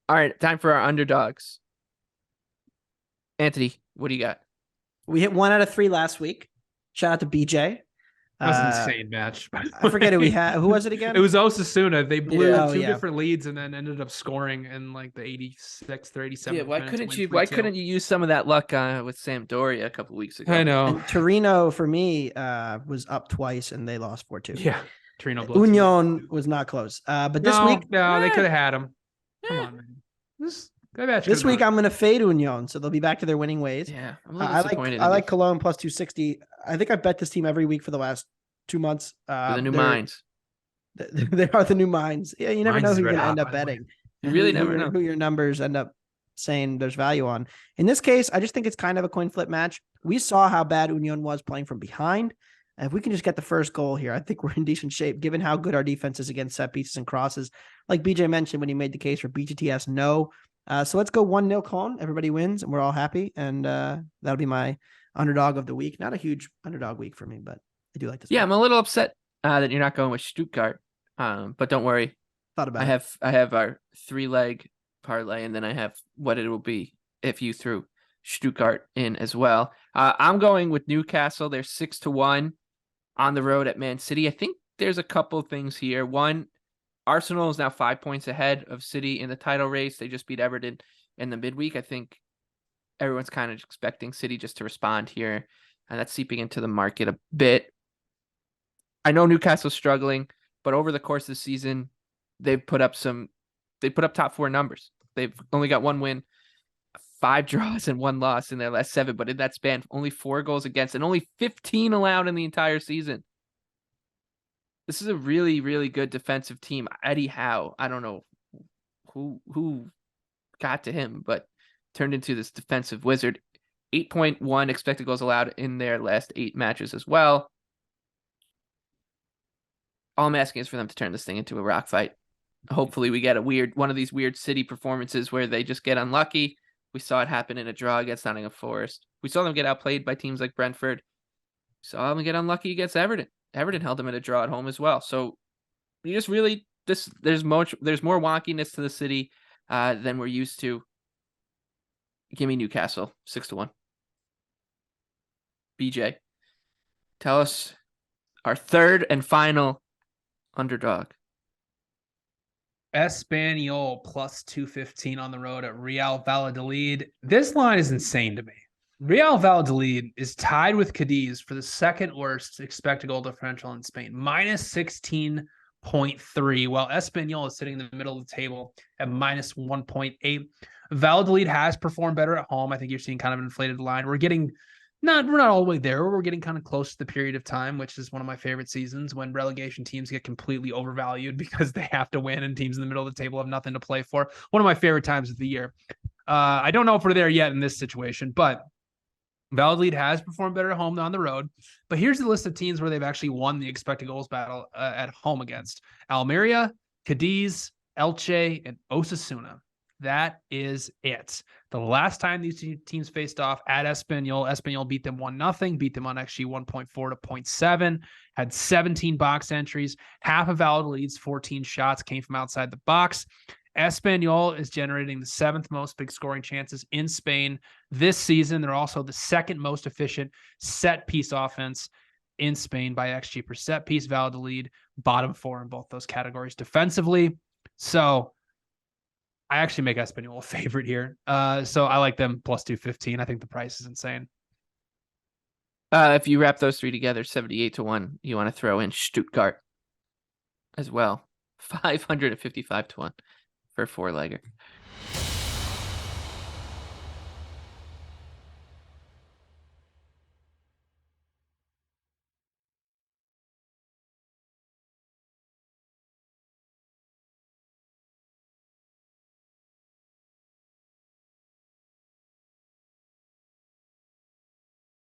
All right, time for our underdogs. Anthony, what do you got? We hit 1 out of 3 last week. Shout out to BJ. That was an Uh, insane match, by I the forget who we way. had. Who was it It again? was Osasuna. They Yeah. blew Oh two yeah. different leads and then ended up scoring in like the 86th or Yeah, 87th why minute to couldn't win you? Why 3-2. couldn't you use some of that luck with Sampdoria a couple weeks I ago? know. And Torino for me was up twice and they lost 4-2. Yeah. Torino blew two leads. Union was not close. But this No, week, no, they Eh, could have had him. Come eh. on, man. That match this could've week gone. I'm going to fade Union, so they'll be back to their winning ways. Yeah, I'm a little I like disappointed I in you like Cologne plus 260. I think I've bet this team every week for the last 2 months. for the new minds. They are the new minds. Yeah, you never Mines know is who you're red going to hot, end by up the way. betting You and really never know. who your numbers end up saying there's value on. In this case, I just think it's kind of a coin flip match. We saw how bad Union was playing from behind. And if we can just get the first goal here, I think we're in decent shape given how good our defense is against set pieces and crosses. Like BJ mentioned when he made the case for BGTS, no. So let's go 1-0 Cologne. Everybody wins and we're all happy. And that'll be my underdog of the week. Not a huge underdog week for me, but I do like this. Yeah, match. I'm a little upset that you're not going with Stuttgart. But don't worry, Thought about I it. have our 3-leg parlay, and then I have what it will be if you threw Stuttgart in as well. I'm going with Newcastle. They're 6-1 on the road at Man City. I think there's a couple things here. One, Arsenal is now 5 points ahead of City in the title race. They just beat Everton in the midweek. I think everyone's kind of expecting City just to respond here, and that's seeping into the market a bit. I know Newcastle's struggling, but over the course of the season, they've put up top 4 numbers. They've only got 1 win, 5 draws, and 1 loss in their last 7. But in that span, only 4 goals against and only 15 allowed in the entire season. This is a really, really good defensive team. Eddie Howe, I don't know who got to him, but turned into this defensive wizard. 8.1 expected goals allowed in their last 8 matches as well. All I'm asking is for them to turn this thing into a rock fight. Hopefully we get one of these weird City performances where they just get unlucky. We saw it happen in a draw against Nottingham Forest. We saw them get outplayed by teams like Brentford. We saw them get unlucky against Everton. Everton held them in a draw at home as well. So you just really there's more wonkiness to the City than we're used to. Give me Newcastle 6-1. BJ, tell us our third and final underdog. Espanyol plus 215 on the road at Real Valladolid. This line is insane to me. Real Valladolid is tied with Cadiz for the second worst expected goal differential in Spain, minus 16.3, while Espanyol is sitting in the middle of the table at minus 1.8. Valladolid has performed better at home. I think you're seeing kind of an inflated line. We're not all the way there. We're getting kind of close to the period of time, which is one of my favorite seasons when relegation teams get completely overvalued because they have to win and teams in the middle of the table have nothing to play for. One of my favorite times of the year. I don't know if we're there yet in this situation, but Valladolid has performed better at home than on the road. But here's the list of teams where they've actually won the expected goals battle at home against: Almeria, Cadiz, Elche, and Osasuna. That is it. The last time these two teams faced off at Espanyol beat them 1-0, beat them on XG 1.4 to 0.7, had 17 box entries. Half of Valladolid's 14 shots came from outside the box. Espanyol is generating the 7th most big scoring chances in Spain this season. They're also the 2nd most efficient set piece offense in Spain by XG per set piece. Valladolid, bottom 4 in both those categories defensively. So I actually make Espanyol a favorite here. So I like them plus 215. I think the price is insane. If you wrap those 3 together, 78-1, you want to throw in Stuttgart as well. 555-1 for a 4-legger.